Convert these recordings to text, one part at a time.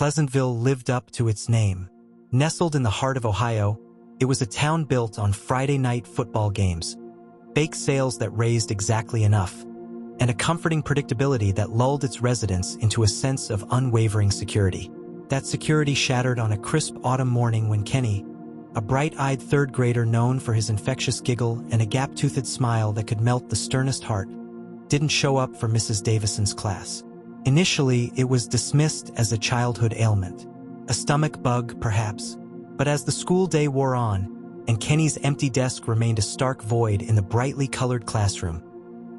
Pleasantville lived up to its name. Nestled in the heart of Ohio, it was a town built on Friday night football games, bake sales that raised exactly enough, and a comforting predictability that lulled its residents into a sense of unwavering security. That security shattered on a crisp autumn morning when Kenny, a bright-eyed third grader known for his infectious giggle and a gap-toothed smile that could melt the sternest heart, didn't show up for Mrs. Davison's class. Initially, it was dismissed as a childhood ailment, a stomach bug perhaps, but as the school day wore on, and Kenny's empty desk remained a stark void in the brightly colored classroom,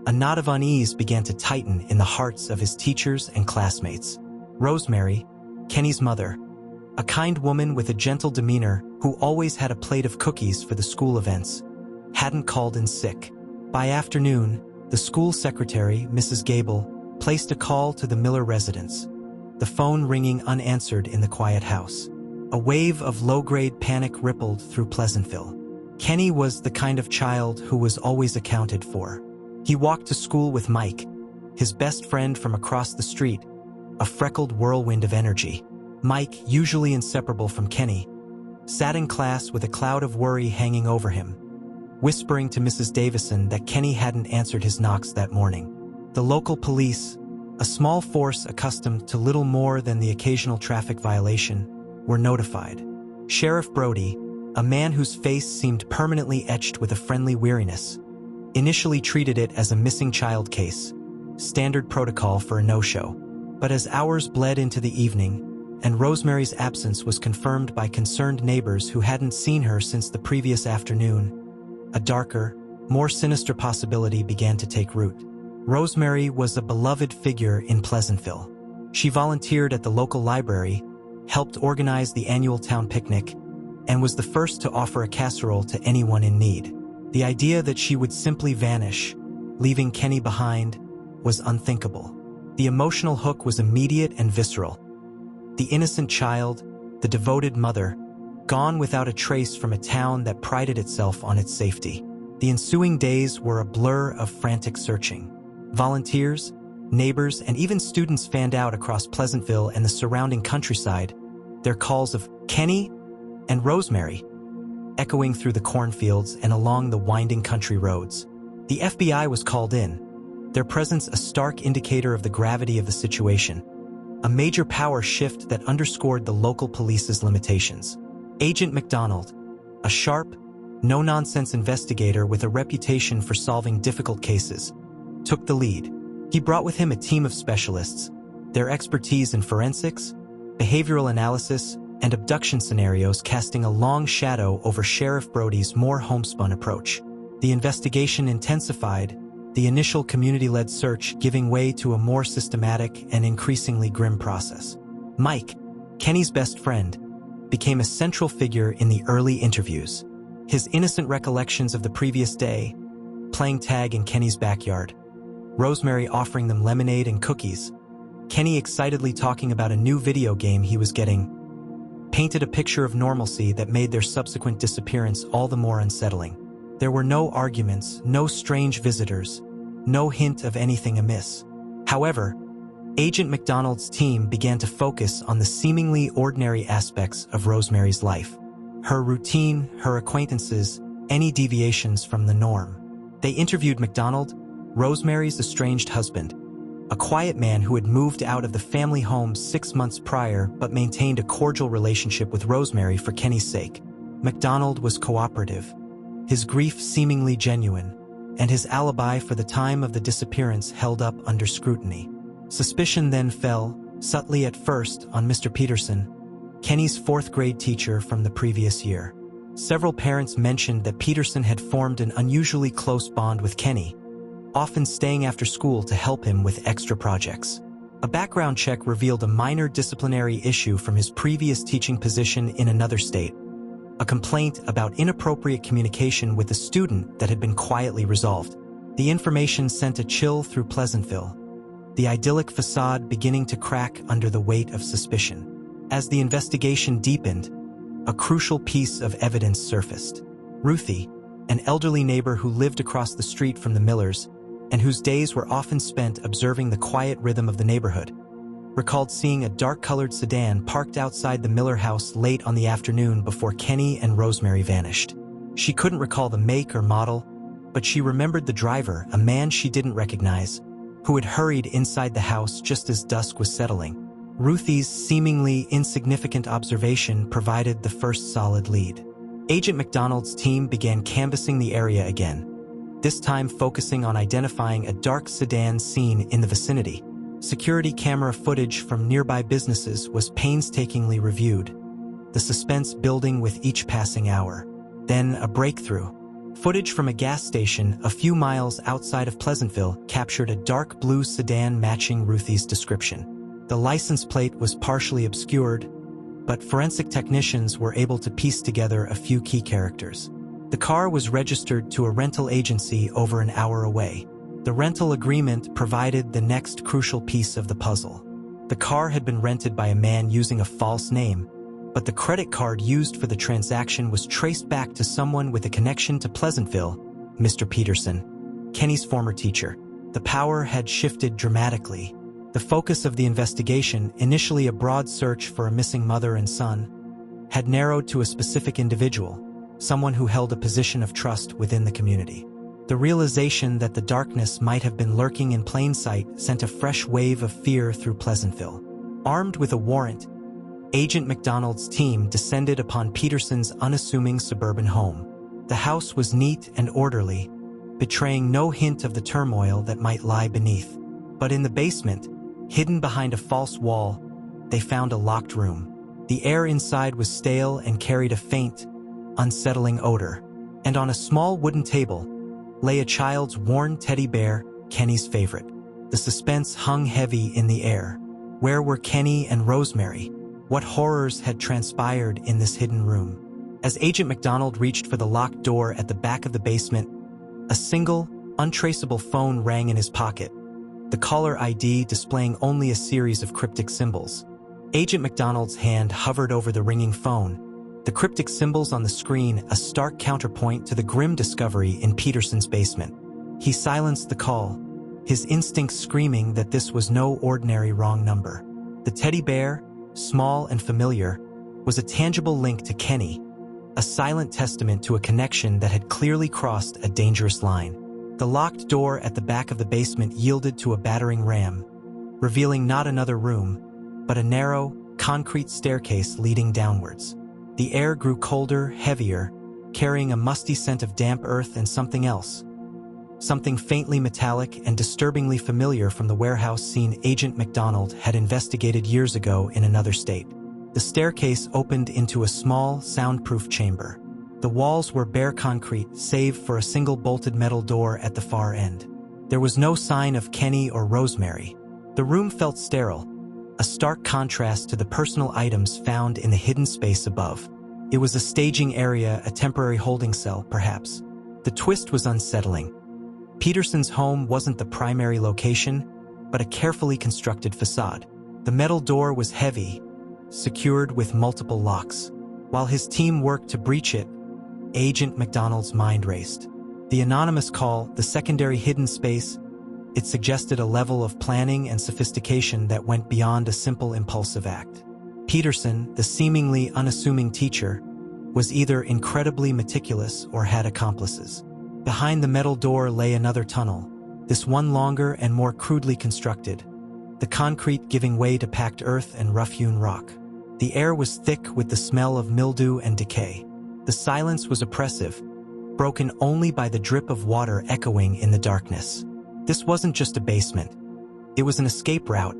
a knot of unease began to tighten in the hearts of his teachers and classmates. Rosemary, Kenny's mother, a kind woman with a gentle demeanor who always had a plate of cookies for the school events, hadn't called in sick. By afternoon, the school secretary, Mrs. Gable, placed a call to the Miller residence, the phone ringing unanswered in the quiet house. A wave of low-grade panic rippled through Pleasantville. Kenny was the kind of child who was always accounted for. He walked to school with Mike, his best friend from across the street, a freckled whirlwind of energy. Mike, usually inseparable from Kenny, sat in class with a cloud of worry hanging over him, whispering to Mrs. Davison that Kenny hadn't answered his knocks that morning. The local police, a small force accustomed to little more than the occasional traffic violation, were notified. Sheriff Brody, a man whose face seemed permanently etched with a friendly weariness, initially treated it as a missing child case, standard protocol for a no-show. But as hours bled into the evening, and Rosemary's absence was confirmed by concerned neighbors who hadn't seen her since the previous afternoon, a darker, more sinister possibility began to take root. Rosemary was a beloved figure in Pleasantville. She volunteered at the local library, helped organize the annual town picnic, and was the first to offer a casserole to anyone in need. The idea that she would simply vanish, leaving Kenny behind, was unthinkable. The emotional hook was immediate and visceral. The innocent child, the devoted mother, gone without a trace from a town that prided itself on its safety. The ensuing days were a blur of frantic searching. Volunteers, neighbors, and even students fanned out across Pleasantville and the surrounding countryside, their calls of Kenny and Rosemary echoing through the cornfields and along the winding country roads. The FBI was called in, their presence a stark indicator of the gravity of the situation, a major power shift that underscored the local police's limitations. Agent McDonald, a sharp, no-nonsense investigator with a reputation for solving difficult cases, took the lead. He brought with him a team of specialists, their expertise in forensics, behavioral analysis, and abduction scenarios casting a long shadow over Sheriff Brody's more homespun approach. The investigation intensified, the initial community-led search giving way to a more systematic and increasingly grim process. Mike, Kenny's best friend, became a central figure in the early interviews. His innocent recollections of the previous day, playing tag in Kenny's backyard, Rosemary offering them lemonade and cookies, Kenny excitedly talking about a new video game he was getting, painted a picture of normalcy that made their subsequent disappearance all the more unsettling. There were no arguments, no strange visitors, no hint of anything amiss. However, Agent McDonald's team began to focus on the seemingly ordinary aspects of Rosemary's life. Her routine, her acquaintances, any deviations from the norm. They interviewed McDonald, Rosemary's estranged husband, a quiet man who had moved out of the family home 6 months prior but maintained a cordial relationship with Rosemary for Kenny's sake. McDonald was cooperative, his grief seemingly genuine, and his alibi for the time of the disappearance held up under scrutiny. Suspicion then fell, subtly at first, on Mr. Peterson, Kenny's fourth-grade teacher from the previous year. Several parents mentioned that Peterson had formed an unusually close bond with Kenny, often staying after school to help him with extra projects. A background check revealed a minor disciplinary issue from his previous teaching position in another state, a complaint about inappropriate communication with a student that had been quietly resolved. The information sent a chill through Pleasantville, the idyllic facade beginning to crack under the weight of suspicion. As the investigation deepened, a crucial piece of evidence surfaced. Ruthie, an elderly neighbor who lived across the street from the Millers, and whose days were often spent observing the quiet rhythm of the neighborhood, recalled seeing a dark-colored sedan parked outside the Miller house late on the afternoon before Kenny and Rosemary vanished. She couldn't recall the make or model, but she remembered the driver, a man she didn't recognize, who had hurried inside the house just as dusk was settling. Ruthie's seemingly insignificant observation provided the first solid lead. Agent McDonald's team began canvassing the area again, this time focusing on identifying a dark sedan seen in the vicinity. Security camera footage from nearby businesses was painstakingly reviewed, the suspense building with each passing hour. Then a breakthrough. Footage from a gas station a few miles outside of Pleasantville captured a dark blue sedan matching Ruthie's description. The license plate was partially obscured, but forensic technicians were able to piece together a few key characters. The car was registered to a rental agency over an hour away. The rental agreement provided the next crucial piece of the puzzle. The car had been rented by a man using a false name, but the credit card used for the transaction was traced back to someone with a connection to Pleasantville, Mr. Peterson, Kenny's former teacher. The power had shifted dramatically. The focus of the investigation, initially a broad search for a missing mother and son, had narrowed to a specific individual, someone who held a position of trust within the community. The realization that the darkness might have been lurking in plain sight sent a fresh wave of fear through Pleasantville. Armed with a warrant, Agent McDonald's team descended upon Peterson's unassuming suburban home. The house was neat and orderly, betraying no hint of the turmoil that might lie beneath. But in the basement, hidden behind a false wall, they found a locked room. The air inside was stale and carried a faint, unsettling odor. And on a small wooden table lay a child's worn teddy bear, Kenny's favorite. The suspense hung heavy in the air. Where were Kenny and Rosemary? What horrors had transpired in this hidden room? As Agent McDonald reached for the locked door at the back of the basement, a single, untraceable phone rang in his pocket, the caller ID displaying only a series of cryptic symbols. Agent McDonald's hand hovered over the ringing phone, the cryptic symbols on the screen a stark counterpoint to the grim discovery in Peterson's basement. He silenced the call, his instincts screaming that this was no ordinary wrong number. The teddy bear, small and familiar, was a tangible link to Kenny, a silent testament to a connection that had clearly crossed a dangerous line. The locked door at the back of the basement yielded to a battering ram, revealing not another room, but a narrow, concrete staircase leading downwards. The air grew colder, heavier, carrying a musty scent of damp earth and something else. Something faintly metallic and disturbingly familiar from the warehouse scene Agent McDonald had investigated years ago in another state. The staircase opened into a small, soundproof chamber. The walls were bare concrete, save for a single bolted metal door at the far end. There was no sign of Kenny or Rosemary. The room felt sterile, a stark contrast to the personal items found in the hidden space above. It was a staging area, a temporary holding cell, perhaps. The twist was unsettling. Peterson's home wasn't the primary location, but a carefully constructed facade. The metal door was heavy, secured with multiple locks. While his team worked to breach it, Agent McDonald's mind raced. The anonymous call, the secondary hidden space, it suggested a level of planning and sophistication that went beyond a simple impulsive act. Peterson, the seemingly unassuming teacher, was either incredibly meticulous or had accomplices. Behind the metal door lay another tunnel, this one longer and more crudely constructed, the concrete giving way to packed earth and rough-hewn rock. The air was thick with the smell of mildew and decay. The silence was oppressive, broken only by the drip of water echoing in the darkness. This wasn't just a basement. It was an escape route,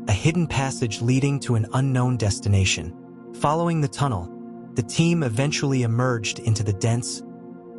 a hidden passage leading to an unknown destination. Following the tunnel, the team eventually emerged into the dense,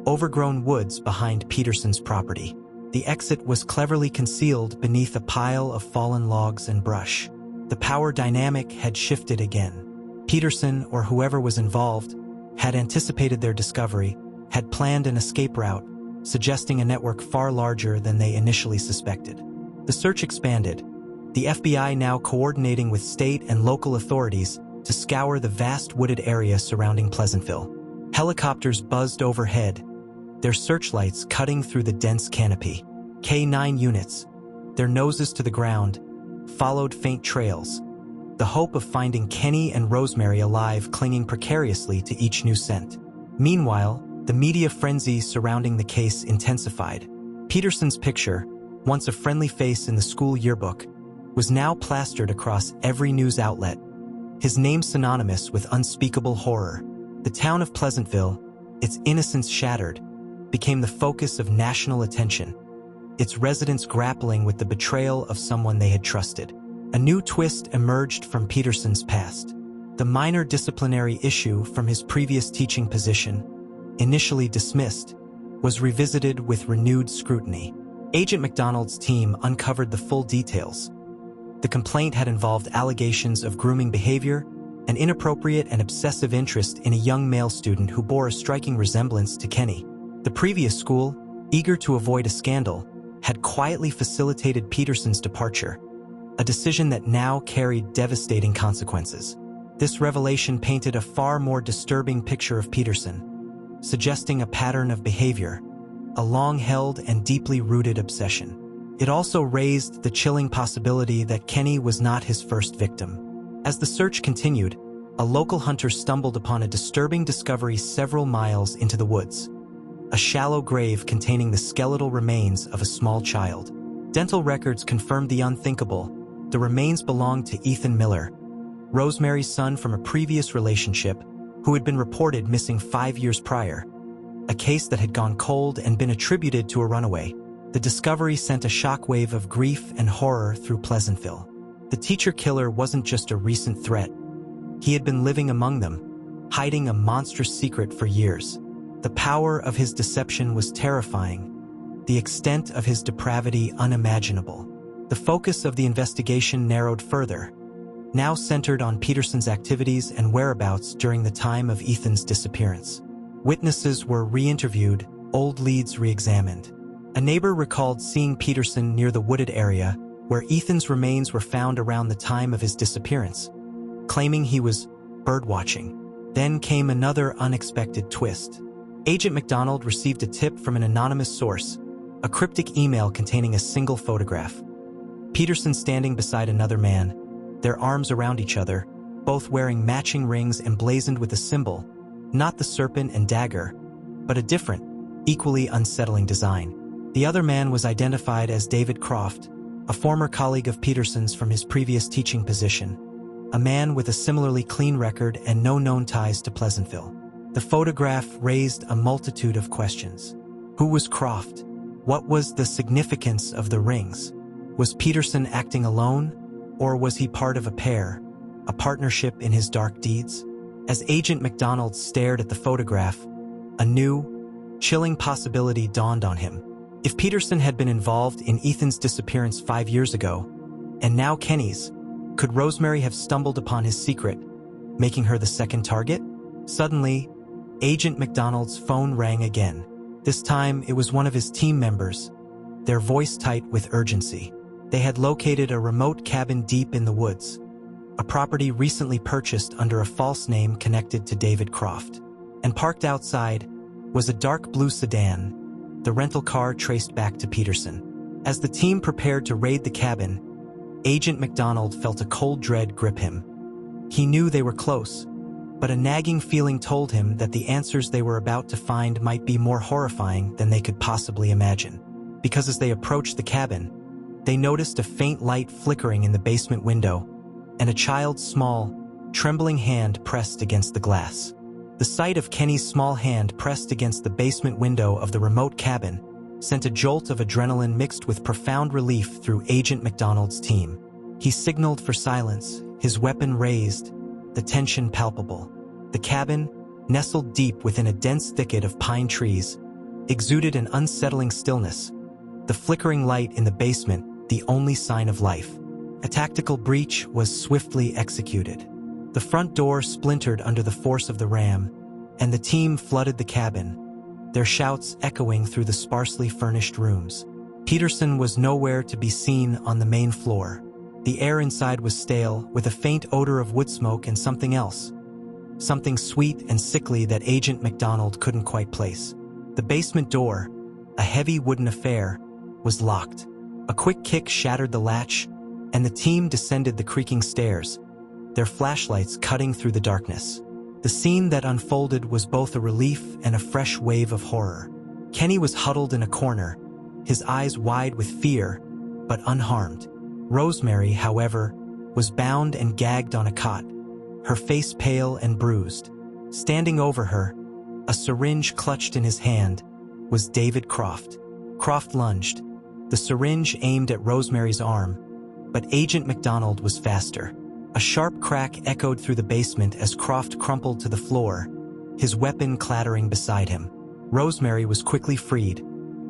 overgrown woods behind Peterson's property. The exit was cleverly concealed beneath a pile of fallen logs and brush. The power dynamic had shifted again. Peterson, or whoever was involved, had anticipated their discovery, had planned an escape route, suggesting a network far larger than they initially suspected. The search expanded, the FBI now coordinating with state and local authorities to scour the vast wooded area surrounding Pleasantville. Helicopters buzzed overhead, their searchlights cutting through the dense canopy. K-9 units, their noses to the ground, followed faint trails, the hope of finding Kenny and Rosemary alive clinging precariously to each new scent. Meanwhile, the media frenzy surrounding the case intensified. Peterson's picture, once a friendly face in the school yearbook, was now plastered across every news outlet, his name synonymous with unspeakable horror. The town of Pleasantville, its innocence shattered, became the focus of national attention, its residents grappling with the betrayal of someone they had trusted. A new twist emerged from Peterson's past. The minor disciplinary issue from his previous teaching position, initially dismissed, was revisited with renewed scrutiny. Agent McDonald's team uncovered the full details. The complaint had involved allegations of grooming behavior, an inappropriate and obsessive interest in a young male student who bore a striking resemblance to Kenny. The previous school, eager to avoid a scandal, had quietly facilitated Peterson's departure, a decision that now carried devastating consequences. This revelation painted a far more disturbing picture of Peterson, suggesting a pattern of behavior, a long-held and deeply rooted obsession. It also raised the chilling possibility that Kenny was not his first victim. As the search continued, a local hunter stumbled upon a disturbing discovery several miles into the woods: a shallow grave containing the skeletal remains of a small child. Dental records confirmed the unthinkable. The remains belonged to Ethan Miller, Rosemary's son from a previous relationship, who had been reported missing 5 years prior, a case that had gone cold and been attributed to a runaway. The discovery sent a shockwave of grief and horror through Pleasantville. The teacher killer wasn't just a recent threat. He had been living among them, hiding a monstrous secret for years. The power of his deception was terrifying, the extent of his depravity unimaginable. The focus of the investigation narrowed further, now centered on Peterson's activities and whereabouts during the time of Ethan's disappearance. Witnesses were re-interviewed, old leads re-examined. A neighbor recalled seeing Peterson near the wooded area where Ethan's remains were found around the time of his disappearance, claiming he was birdwatching. Then came another unexpected twist. Agent McDonald received a tip from an anonymous source, a cryptic email containing a single photograph. Peterson standing beside another man, their arms around each other, both wearing matching rings emblazoned with a symbol, not the serpent and dagger, but a different, equally unsettling design. The other man was identified as David Croft, a former colleague of Peterson's from his previous teaching position, a man with a similarly clean record and no known ties to Pleasantville. The photograph raised a multitude of questions. Who was Croft? What was the significance of the rings? Was Peterson acting alone, or was he part of a pair, a partnership in his dark deeds? As Agent McDonald stared at the photograph, a new, chilling possibility dawned on him. If Peterson had been involved in Ethan's disappearance 5 years ago, and now Kenny's, could Rosemary have stumbled upon his secret, making her the second target? Suddenly, Agent McDonald's phone rang again. This time, it was one of his team members, their voice tight with urgency. They had located a remote cabin deep in the woods, a property recently purchased under a false name connected to David Croft. And parked outside was a dark blue sedan, the rental car traced back to Peterson. As the team prepared to raid the cabin, Agent McDonald felt a cold dread grip him. He knew they were close, but a nagging feeling told him that the answers they were about to find might be more horrifying than they could possibly imagine. Because as they approached the cabin, they noticed a faint light flickering in the basement window, and a child's small, trembling hand pressed against the glass. The sight of Kenny's small hand pressed against the basement window of the remote cabin sent a jolt of adrenaline mixed with profound relief through Agent McDonald's team. He signaled for silence, his weapon raised, the tension palpable. The cabin, nestled deep within a dense thicket of pine trees, exuded an unsettling stillness, the flickering light in the basement the only sign of life. A tactical breach was swiftly executed. The front door splintered under the force of the ram, and the team flooded the cabin, their shouts echoing through the sparsely furnished rooms. Peterson was nowhere to be seen on the main floor. The air inside was stale, with a faint odor of wood smoke and something else. Something sweet and sickly that Agent McDonald couldn't quite place. The basement door, a heavy wooden affair, was locked. A quick kick shattered the latch, and the team descended the creaking stairs, their flashlights cutting through the darkness. The scene that unfolded was both a relief and a fresh wave of horror. Kenny was huddled in a corner, his eyes wide with fear, but unharmed. Rosemary, however, was bound and gagged on a cot, her face pale and bruised. Standing over her, a syringe clutched in his hand, was David Croft. Croft lunged, the syringe aimed at Rosemary's arm, but Agent MacDonald was faster. A sharp crack echoed through the basement as Croft crumpled to the floor, his weapon clattering beside him. Rosemary was quickly freed,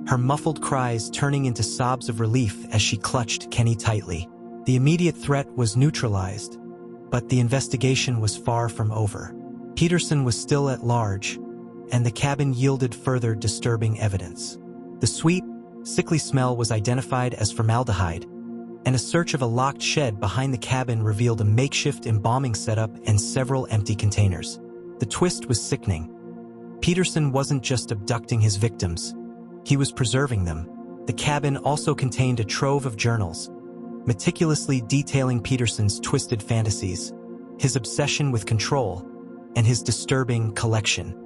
her muffled cries turning into sobs of relief as she clutched Kenny tightly. The immediate threat was neutralized, but the investigation was far from over. Peterson was still at large, and the cabin yielded further disturbing evidence. The sweet, sickly smell was identified as formaldehyde, and a search of a locked shed behind the cabin revealed a makeshift embalming setup and several empty containers. The twist was sickening. Peterson wasn't just abducting his victims, he was preserving them. The cabin also contained a trove of journals, meticulously detailing Peterson's twisted fantasies, his obsession with control, and his disturbing collection.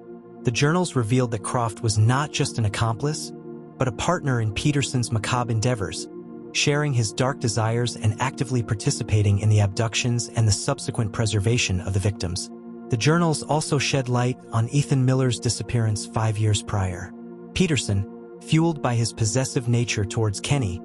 The journals revealed that Croft was not just an accomplice, but a partner in Peterson's macabre endeavors, sharing his dark desires and actively participating in the abductions and the subsequent preservation of the victims. The journals also shed light on Ethan Miller's disappearance 5 years prior. Peterson, fueled by his possessive nature towards Kenny,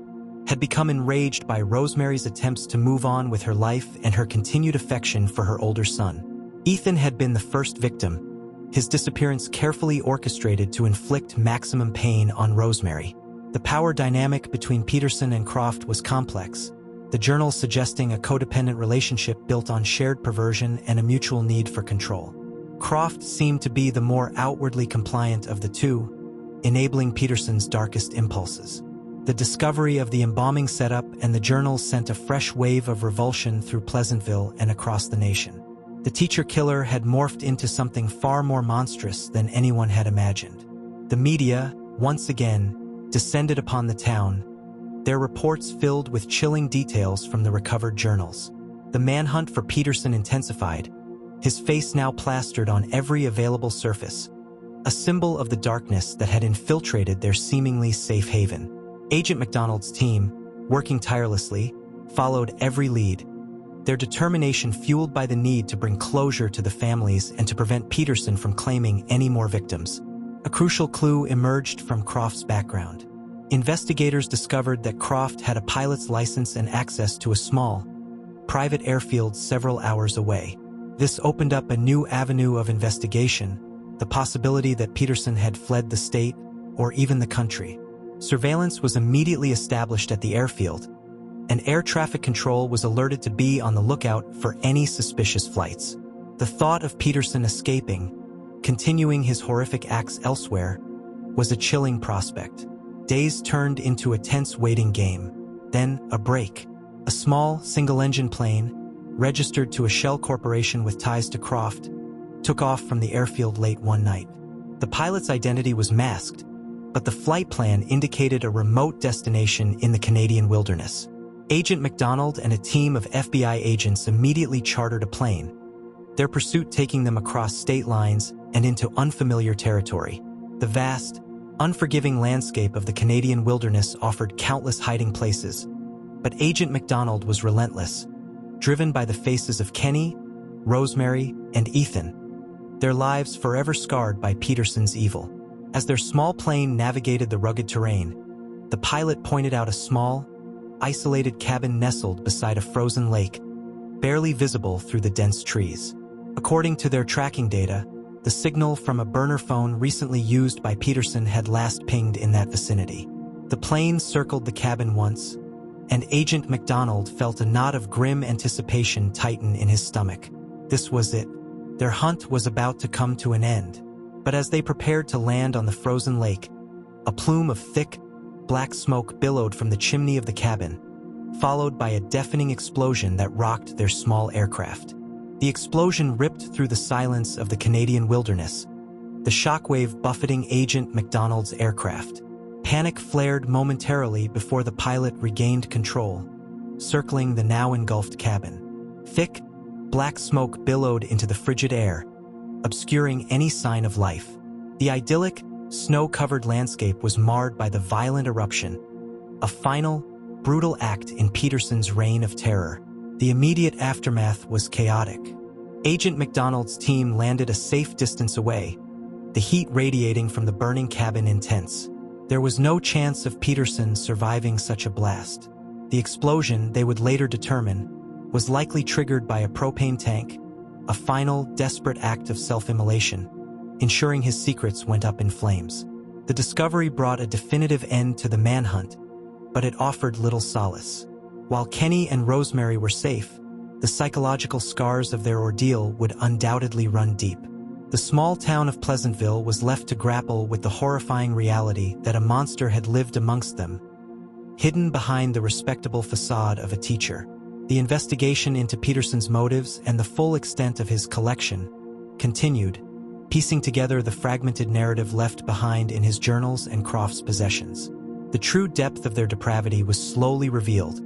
had become enraged by Rosemary's attempts to move on with her life and her continued affection for her older son. Ethan had been the first victim, his disappearance carefully orchestrated to inflict maximum pain on Rosemary. The power dynamic between Peterson and Croft was complex, the journals suggesting a codependent relationship built on shared perversion and a mutual need for control. Croft seemed to be the more outwardly compliant of the two, enabling Peterson's darkest impulses. The discovery of the embalming setup and the journals sent a fresh wave of revulsion through Pleasantville and across the nation. The teacher killer had morphed into something far more monstrous than anyone had imagined. The media, once again, descended upon the town, their reports filled with chilling details from the recovered journals. The manhunt for Peterson intensified, his face now plastered on every available surface, a symbol of the darkness that had infiltrated their seemingly safe haven. Agent MacDonald's team, working tirelessly, followed every lead, their determination fueled by the need to bring closure to the families and to prevent Peterson from claiming any more victims. A crucial clue emerged from Croft's background. Investigators discovered that Croft had a pilot's license and access to a small, private airfield several hours away. This opened up a new avenue of investigation, the possibility that Peterson had fled the state or even the country. Surveillance was immediately established at the airfield, and air traffic control was alerted to be on the lookout for any suspicious flights. The thought of Peterson escaping, continuing his horrific acts elsewhere, was a chilling prospect. Days turned into a tense waiting game. Then, a break. A small, single-engine plane, registered to a shell corporation with ties to Croft, took off from the airfield late one night. The pilot's identity was masked, but the flight plan indicated a remote destination in the Canadian wilderness. Agent MacDonald and a team of FBI agents immediately chartered a plane, their pursuit taking them across state lines and into unfamiliar territory. The vast, unforgiving landscape of the Canadian wilderness offered countless hiding places, but Agent MacDonald was relentless, driven by the faces of Kenny, Rosemary, and Ethan, their lives forever scarred by Peterson's evil. As their small plane navigated the rugged terrain, the pilot pointed out a small, isolated cabin nestled beside a frozen lake, barely visible through the dense trees. According to their tracking data, the signal from a burner phone recently used by Peterson had last pinged in that vicinity. The plane circled the cabin once, and Agent MacDonald felt a knot of grim anticipation tighten in his stomach. This was it. Their hunt was about to come to an end. But as they prepared to land on the frozen lake, a plume of thick, black smoke billowed from the chimney of the cabin, followed by a deafening explosion that rocked their small aircraft. The explosion ripped through the silence of the Canadian wilderness, the shockwave buffeting Agent MacDonald's aircraft. Panic flared momentarily before the pilot regained control, circling the now engulfed cabin. Thick, black smoke billowed into the frigid air, obscuring any sign of life. The idyllic, snow-covered landscape was marred by the violent eruption, a final, brutal act in Peterson's reign of terror. The immediate aftermath was chaotic. Agent McDonald's team landed a safe distance away, the heat radiating from the burning cabin intense. There was no chance of Peterson surviving such a blast. The explosion, they would later determine, was likely triggered by a propane tank, a final, desperate act of self-immolation, ensuring his secrets went up in flames. The discovery brought a definitive end to the manhunt, but it offered little solace. While Kenny and Rosemary were safe, the psychological scars of their ordeal would undoubtedly run deep. The small town of Pleasantville was left to grapple with the horrifying reality that a monster had lived amongst them, hidden behind the respectable facade of a teacher. The investigation into Peterson's motives and the full extent of his collection continued, piecing together the fragmented narrative left behind in his journals and Croft's possessions. The true depth of their depravity was slowly revealed,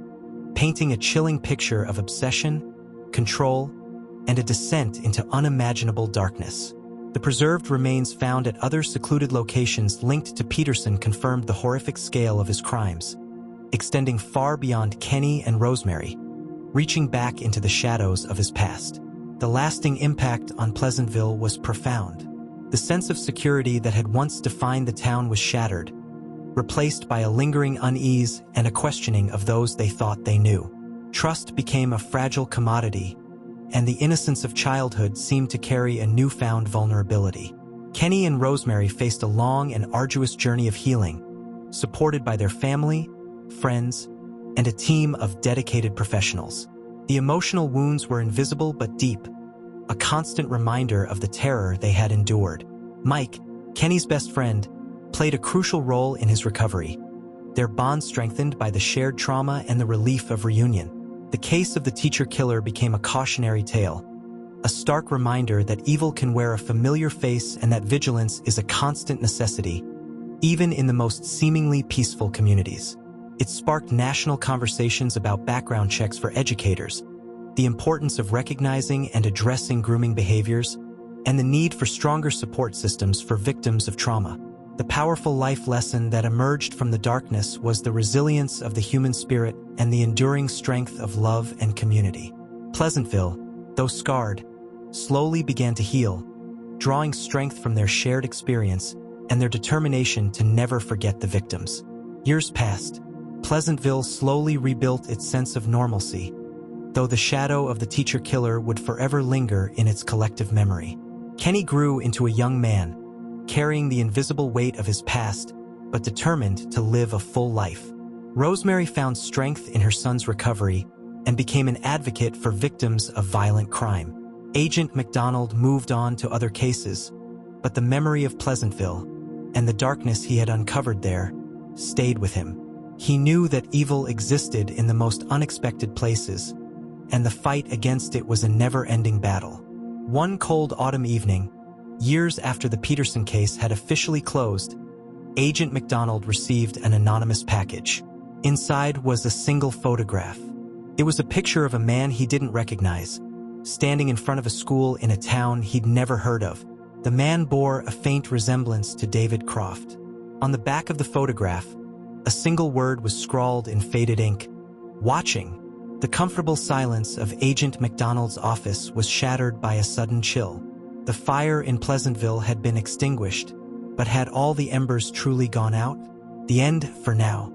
painting a chilling picture of obsession, control, and a descent into unimaginable darkness. The preserved remains found at other secluded locations linked to Peterson confirmed the horrific scale of his crimes, extending far beyond Kenny and Rosemary, reaching back into the shadows of his past. The lasting impact on Pleasantville was profound. The sense of security that had once defined the town was shattered, replaced by a lingering unease and a questioning of those they thought they knew. Trust became a fragile commodity, and the innocence of childhood seemed to carry a newfound vulnerability. Kenny and Rosemary faced a long and arduous journey of healing, supported by their family, friends, and a team of dedicated professionals. The emotional wounds were invisible but deep, a constant reminder of the terror they had endured. Mike, Kenny's best friend, played a crucial role in his recovery, their bond strengthened by the shared trauma and the relief of reunion. The case of the teacher killer became a cautionary tale, a stark reminder that evil can wear a familiar face and that vigilance is a constant necessity, even in the most seemingly peaceful communities. It sparked national conversations about background checks for educators, the importance of recognizing and addressing grooming behaviors, and the need for stronger support systems for victims of trauma. The powerful life lesson that emerged from the darkness was the resilience of the human spirit and the enduring strength of love and community. Pleasantville, though scarred, slowly began to heal, drawing strength from their shared experience and their determination to never forget the victims. Years passed. Pleasantville slowly rebuilt its sense of normalcy, though the shadow of the teacher killer would forever linger in its collective memory. Kenny grew into a young man, carrying the invisible weight of his past, but determined to live a full life. Rosemary found strength in her son's recovery and became an advocate for victims of violent crime. Agent McDonald moved on to other cases, but the memory of Pleasantville and the darkness he had uncovered there stayed with him. He knew that evil existed in the most unexpected places, and the fight against it was a never-ending battle. One cold autumn evening, years after the Peterson case had officially closed, Agent McDonald received an anonymous package. Inside was a single photograph. It was a picture of a man he didn't recognize, standing in front of a school in a town he'd never heard of. The man bore a faint resemblance to David Croft. On the back of the photograph, a single word was scrawled in faded ink: watching. The comfortable silence of Agent McDonald's office was shattered by a sudden chill. The fire in Pleasantville had been extinguished, but had all the embers truly gone out? The end for now.